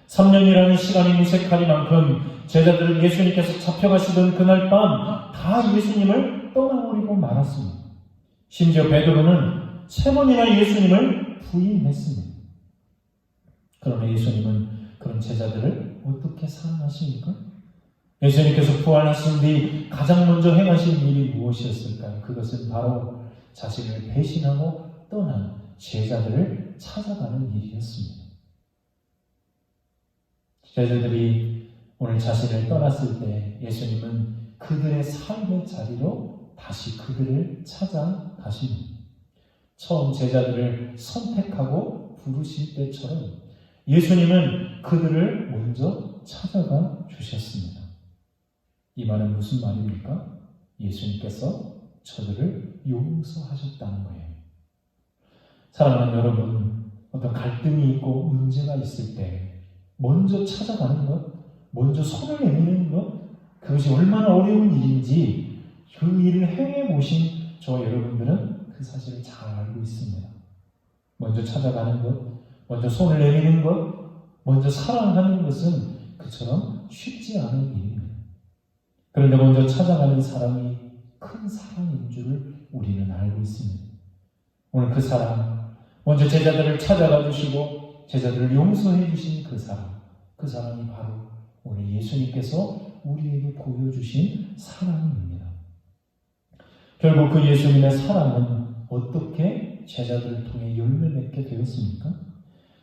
3년이라는 시간이 무색하리만큼 제자들은 예수님께서 잡혀가시던 그날 밤 다 예수님을 떠나버리고 말았습니다. 심지어 베드로는 3번이나 예수님을 부인했습니다. 그러나 예수님은 그런 제자들을 어떻게 사랑하십니까? 예수님께서 부활하신 뒤 가장 먼저 행하신 일이 무엇이었을까요? 그것은 바로 자신을 배신하고 떠난 제자들을 찾아가는 일이었습니다. 제자들이 오늘 자신을 떠났을 때 예수님은 그들의 삶의 자리로 다시 그들을 찾아가십니다. 처음 제자들을 선택하고 부르실 때처럼 예수님은 그들을 먼저 찾아가 주셨습니다. 이 말은 무슨 말입니까? 예수님께서 저들을 용서하셨다는 거예요. 사랑하는 여러분, 어떤 갈등이 있고 문제가 있을 때 먼저 찾아가는 것, 먼저 손을 내미는 것, 그것이 얼마나 어려운 일인지 그 일을 행해보신 저 여러분들은 그 사실을 잘 알고 있습니다. 먼저 찾아가는 것, 먼저 손을 내미는 것, 먼저 사랑하는 것은 그처럼 쉽지 않은 일입니다. 그런데 먼저 찾아가는 사랑이 큰 사랑인 줄 우리는 알고 있습니다. 오늘 그 사랑, 먼저 제자들을 찾아가 주시고 제자들을 용서해 주신 그 사랑이 바로 오늘 예수님께서 우리에게 보여주신 사랑입니다. 결국 그 예수님의 사랑은 어떻게 제자들을 통해 열매 맺게 되었습니까?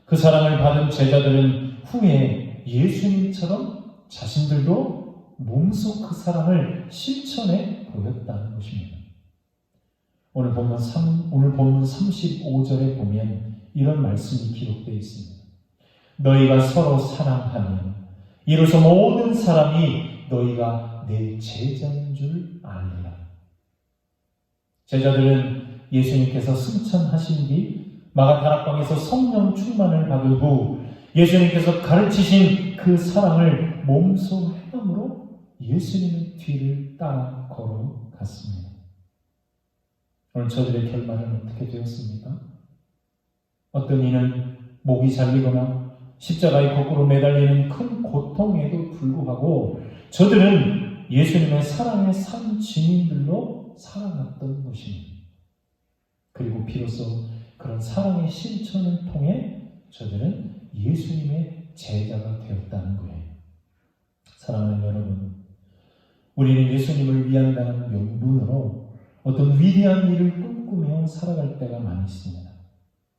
그 사랑을 받은 제자들은 후에 예수님처럼 자신들도 몸소 그 사랑을 실천해 보였다는 것입니다. 오늘 본문 35절에 보면 이런 말씀이 기록되어 있습니다. 너희가 서로 사랑하면 이로써 모든 사람이 너희가 내 제자인 줄 알리라. 제자들은 예수님께서 승천하신 뒤 마가다락방에서 성령 충만을 받은 후 예수님께서 가르치신 그 사랑을 몸소 행함으로 예수님의 뒤를 따라 걸어갔습니다. 오늘 저들의 결말은 어떻게 되었습니까? 어떤 이는 목이 잘리거나 십자가에 거꾸로 매달리는 큰 고통에도 불구하고 저들은 예수님의 사랑의 산 증인들로 살아갔던 것입니다. 그리고 비로소 그런 사랑의 실천을 통해 저들은 예수님의 제자가 되었다는 거예요. 사랑하는 여러분, 우리는 예수님을 위한다는 명분으로 어떤 위대한 일을 꿈꾸며 살아갈 때가 많이 있습니다.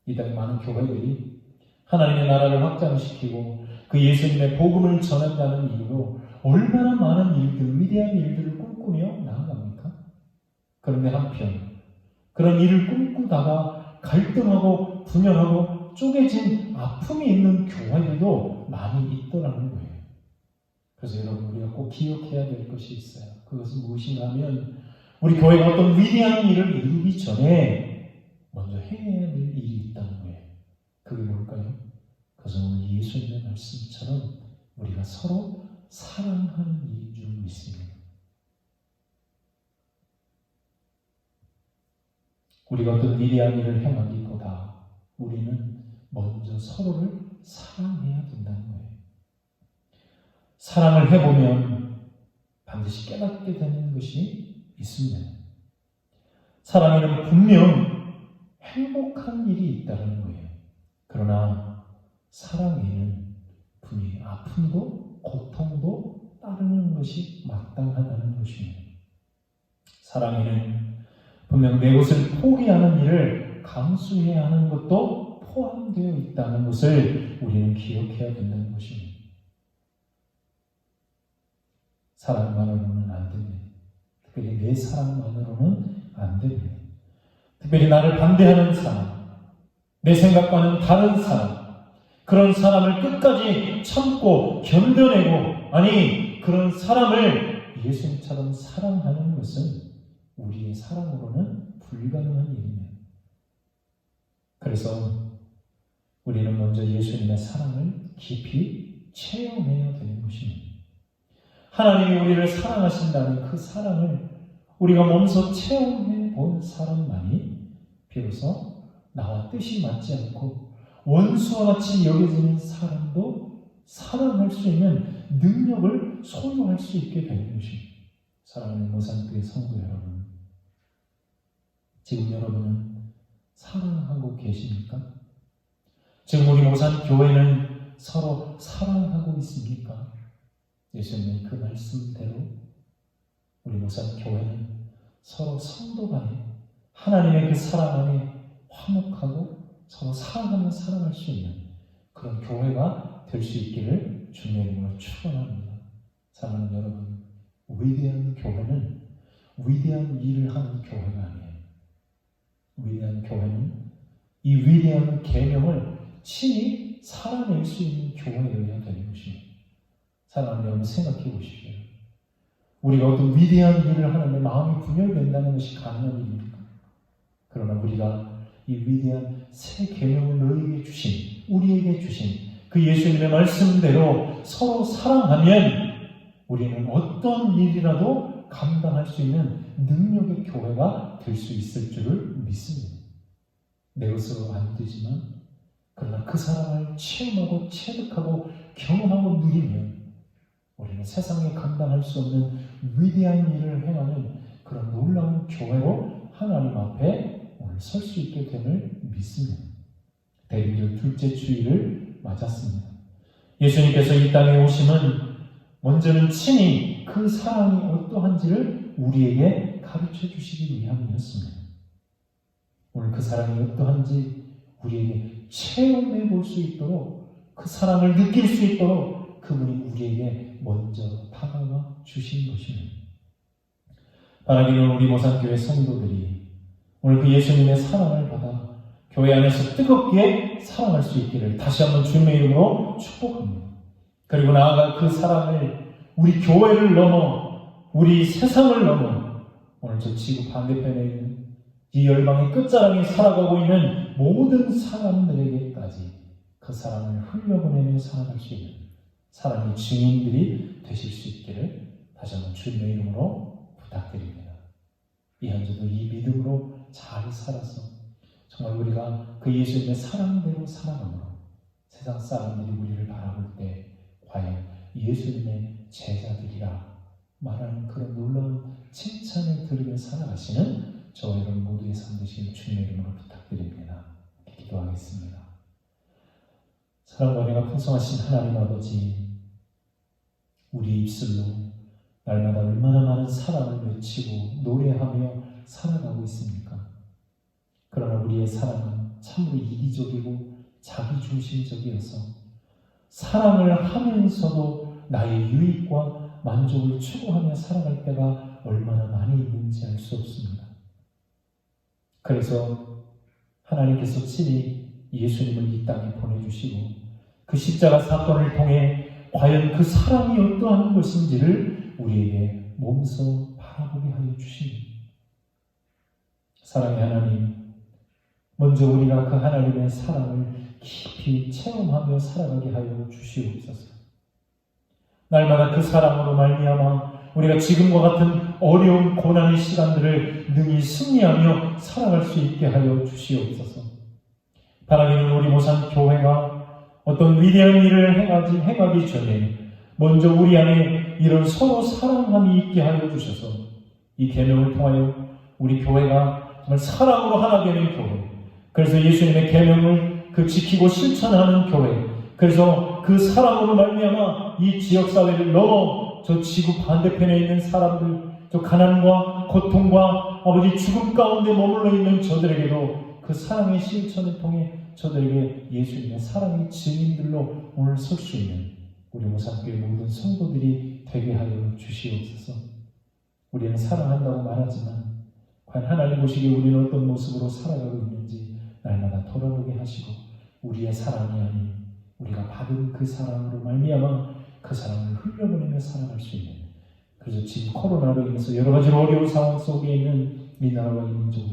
이 땅에 많은 교회들이 하나님의 나라를 확장시키고 그 예수님의 복음을 전한다는 이유로 얼마나 많은 일들, 위대한 일들을 꿈꾸며 나아갑니까? 그런데 한편 그런 일을 꿈꾸다가 갈등하고 분열하고 쪼개진 아픔이 있는 교회들도 많이 있더라는 거예요. 그래서 여러분, 우리가 꼭 기억해야 될 것이 있어요. 그것은 무엇인가 하면 우리 교회가 어떤 위대한 일을 이루기 전에 먼저 해야 될 일이 있다는 거예요. 그게 뭘까요? 그것은 오늘 예수님의 말씀처럼 우리가 서로 사랑하는 일인 줄 믿습니다. 우리가 어떤 위대한 일을 행하기보다 우리는 먼저 서로를 사랑해야 된다는 거예요. 사랑을 해보면 반드시 깨닫게 되는 것이 있습니다. 사랑에는 분명 행복한 일이 있다는 거예요. 그러나 사랑에는 분명히 아픔도 고통도 따르는 것이 마땅하다는 것입니다. 사랑에는 분명 내 것을 포기하는 일을 감수해야 하는 것도 포함되어 있다는 것을 우리는 기억해야 된다는 것입니다. 사랑만으로는 안 됩니다. 특별히 내 사랑만으로는 안 됩니다. 특별히 나를 반대하는 사람, 내 생각과는 다른 사람, 그런 사람을 끝까지 참고 견뎌내고, 아니 그런 사람을 예수님처럼 사랑하는 것은 우리의 사랑으로는 불가능한 일입니다. 그래서 우리는 먼저 예수님의 사랑을 깊이 체험해야 되는 것입니다. 하나님이 우리를 사랑하신다는 그 사랑을 우리가 몸소 체험해 본 사람만이 비로소 나와 뜻이 맞지 않고 원수와 같이 여겨지는 사람도 사랑할 수 있는 능력을 소유할 수 있게 되는 것입니다. 사랑하는 모산교회 성도 여러분, 지금 여러분은 사랑하고 계십니까? 지금 우리 모산교회는 서로 사랑하고 있습니까? 예수님의 그 말씀대로 우리 모산교회는 서로 성도 간에 하나님의 그 사랑 안에 화목하고 서로 사랑하며 살아갈 수 있는 그런 교회가 될 수 있기를 주님의 이름으로 축원합니다. 사랑하는 여러분, 위대한 교회는 위대한 일을 하는 교회가 아니에요. 위대한 교회는 이 위대한 계명을 친히 살아낼 수 있는 교회여야 되는 것입니다. 사랑하는 여러분, 생각해 보십시오. 우리가 어떤 위대한 일을 하는데 마음이 분열된다는 것이 가능한 일입니까? 그러나 우리가 이 위대한 새 계명을 너희에게 주신, 우리에게 주신 그 예수님의 말씀대로 서로 사랑하면 우리는 어떤 일이라도 감당할 수 있는 능력의 교회가 될 수 있을 줄을 믿습니다. 내 것으로 안 되지만 그러나 그 사랑을 체험하고 체득하고 경험하고 누리면 우리는 세상에 감당할 수 없는 위대한 일을 행하는 그런 놀라운 교회로 하나님 앞에 오늘 설 수 있게 됨을 믿습니다. 대림절 둘째 주일을 맞았습니다. 예수님께서 이 땅에 오심은 먼저는 친히 그 사랑이 어떠한지를 우리에게 가르쳐 주시기 위함이었습니다. 오늘 그 사랑이 어떠한지 우리에게 체험해 볼 수 있도록, 그 사랑을 느낄 수 있도록 그분이 우리에게 먼저 다가와 주신 것입니다. 바라기는 우리 모산교회 성도들이 오늘 그 예수님의 사랑을 받아 교회 안에서 뜨겁게 사랑할 수 있기를 다시 한번 주님의 이름으로 축복합니다. 그리고 나아가 그 사랑을 우리 교회를 넘어 우리 세상을 넘어 오늘 저 지구 반대편에 있는 이 열방의 끝자락에 살아가고 있는 모든 사람들에게까지 그 사랑을 흘려보내며 살아갈 수 있는 사랑의 증인들이 되실 수 있기를 다시 한번 주님의 이름으로 부탁드립니다. 이 한 주도 이 믿음으로 잘 살아서 정말 우리가 그 예수님의 사랑대로 살아감으로 세상 사람들이 우리를 바라볼 때 과연 예수님의 제자들이라 말하는 그런 놀라운 칭찬을 들으며 살아가시는 저와 여러분 모두의 삶 되시길 주님의 이름으로 부탁드립니다. 기도하겠습니다. 사랑과 은혜가 풍성하신 하나님 아버지, 우리 입술로 날마다 얼마나 많은 사랑을 외치고 노래하며 살아가고 있습니까? 그러나 우리의 사랑은 참으로 이기적이고 자기중심적이어서 사랑을 하면서도 나의 유익과 만족을 추구하며 살아갈 때가 얼마나 많이 있는지 알 수 없습니다. 그래서 하나님께서 친히 예수님을 이 땅에 보내주시고 그 십자가 사건을 통해 과연 그 사랑이 어떠한 것인지를 우리에게 몸소 바라보게 하여 주십니다. 사랑의 하나님, 먼저 우리가 그 하나님의 사랑을 깊이 체험하며 살아가게 하여 주시옵소서. 날마다 그 사랑으로 말미암아 우리가 지금과 같은 어려운 고난의 시간들을 능히 승리하며 살아갈 수 있게 하여 주시옵소서. 바라기는 우리 모산교회가 어떤 위대한 일을 행하기 전에 먼저 우리 안에 이런 서로 사랑함이 있게 하여 주셔서 이 계명을 통하여 우리 교회가 정말 사랑으로 하나 되는 교회, 그래서 예수님의 계명을 지키고 실천하는 교회, 그래서 그 사랑으로 말미암아 이 지역사회를 넘어 저 지구 반대편에 있는 사람들, 저 가난과 고통과 아버지 죽음 가운데 머물러 있는 저들에게도 그 사랑의 실천을 통해 저들에게 예수님의 사랑의 증인들로 오늘 설 수 있는 우리 모산교회 모든 성도들이 되게 하여 주시옵소서. 우리는 사랑한다고 말하지만 과연 하나님 보시기에 우리는 어떤 모습으로 살아가고 있는지 날마다 돌아보게 하시고 우리의 사랑이 아닌 우리가 받은 그 사랑으로 말미암아 그 사랑을 흘려보내며 살아갈 수 있는, 그래서 지금 코로나로 인해서 여러 가지 어려운 상황 속에 있는 이 나라와 이 민족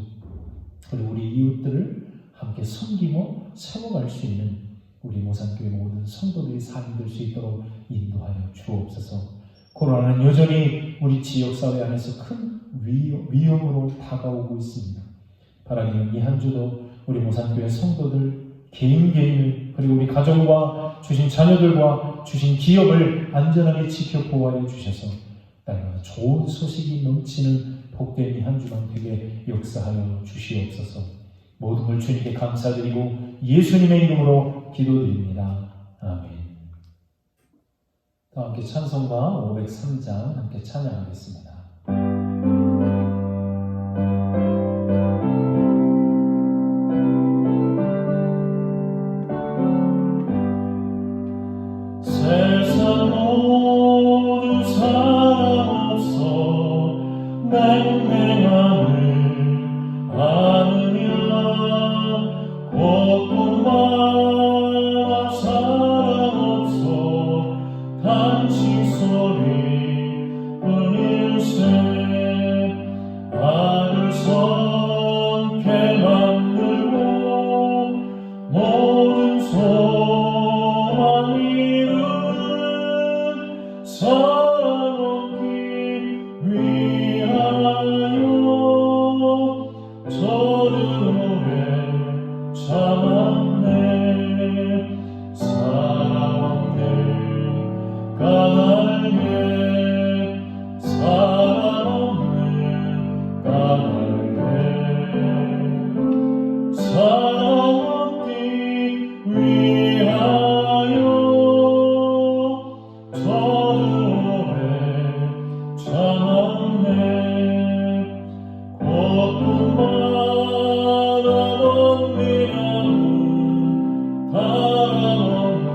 그리고 우리 이웃들을 함께 섬기며 세워갈 수 있는 우리 모산교회 모든 성도들의 삶이 될 수 있도록 인도하여 주옵소서. 코로나는 여전히 우리 지역사회 안에서 큰 위험으로 다가오고 있습니다. 바라기는 이 한 주도 우리 모산교회 성도들 개인을 그리고 우리 가정과 주신 자녀들과 주신 기업을 안전하게 지켜 보호하여 주셔서 날마다 좋은 소식이 넘치는 복된 이 한 주간 되게 역사하여 주시옵소서. 모든 걸 주님께 감사드리고 예수님의 이름으로 기도드립니다. 아멘. 다 함께 찬송가 503장 함께 찬양하겠습니다. 세상 모든 사람 없어 맹맹함을 아느냐 곳곳마다 사람 없어 단식 소리 뿐일세 아들 손게 만들고 모든 소망 이루는 사랑 얻기 위하여 저는 오래 참았네. 사랑 없네 까닭에 사랑 없네 까닭에 사랑 얻기 위하여 저는 오래 참았네. 곳곳마다 번미나무 바람없는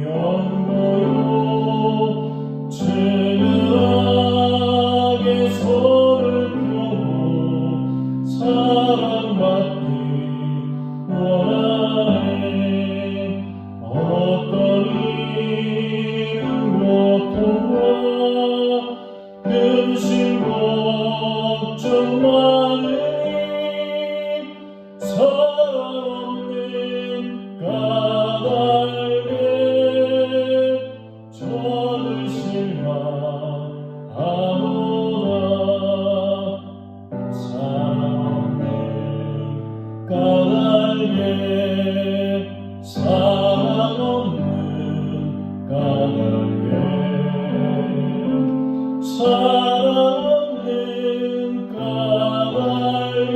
연고요 진하게 손을 펴고 사랑받기 원하네. 어떤 이는 고통과 근심 걱정 많으니 사랑 없는 까닭에 저는 실망하노라. 사랑 없는 까닭에 사랑 없는 까닭에 사랑 없는 까닭에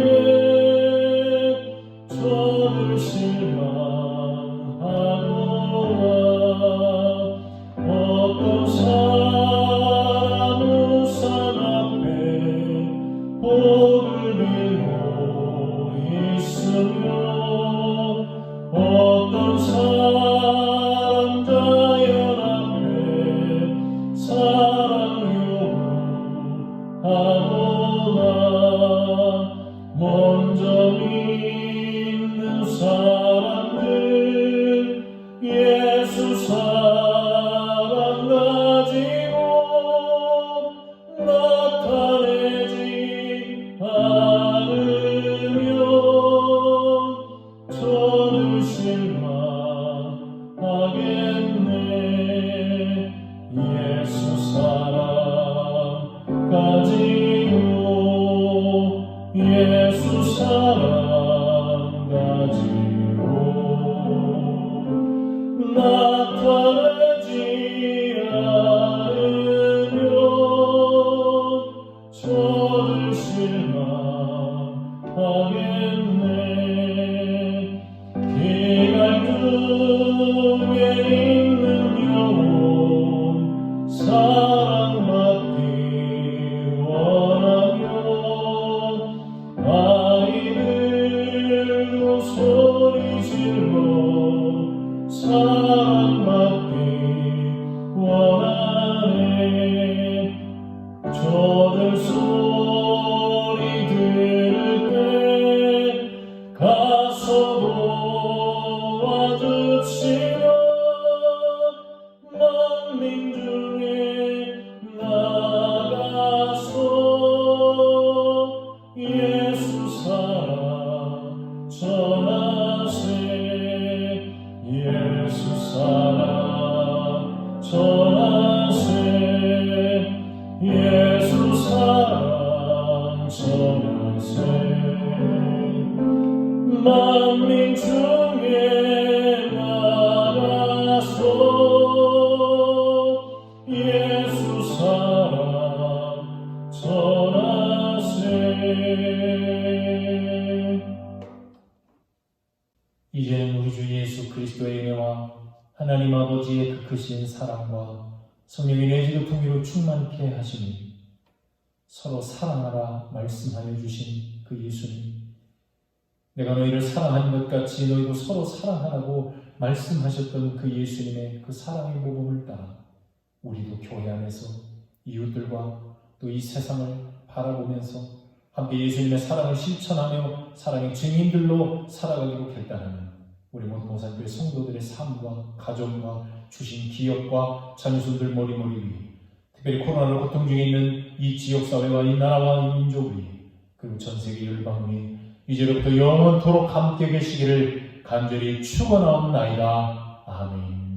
저를 실망하노라. 소리 질러 사랑받기 원하네. 저들 소리 들을 때 가서 도와줍시다. 만민 중에 나가서 예수 사랑 전하세. 예수 사랑 전하세. 예수 사랑 전하세. 만민 중에 나가서 예수 사랑 전하세. 이제는 우리 주 예수 그리스도의 은혜와 하나님 아버지의 그 크신 사랑과 성령의 내주의 풍요로 충만케 하시니 서로 사랑하라 말씀하여 주신 그 예수님, 내가 너희를 사랑하는 것 같이 너희도 서로 사랑하라고 말씀하셨던 그 예수님의 그 사랑의 모범을 따라 우리도 교회 안에서 이웃들과 또 이 세상을 바라보면서 함께 예수님의 사랑을 실천하며 사랑의 증인들로 살아가기로 결단하는 우리 모든 모산교회 성도들의 삶과 가정과 주신 기업과 자녀손들 머리머리 위에, 특별히 코로나로 고통 중에 있는 이 지역사회와 이 나라와 이 민족 위에, 그리고 전세계 열방 위에 이제로부터 영원토록 함께 계시기를 간절히 축원하옵나이다. 아멘.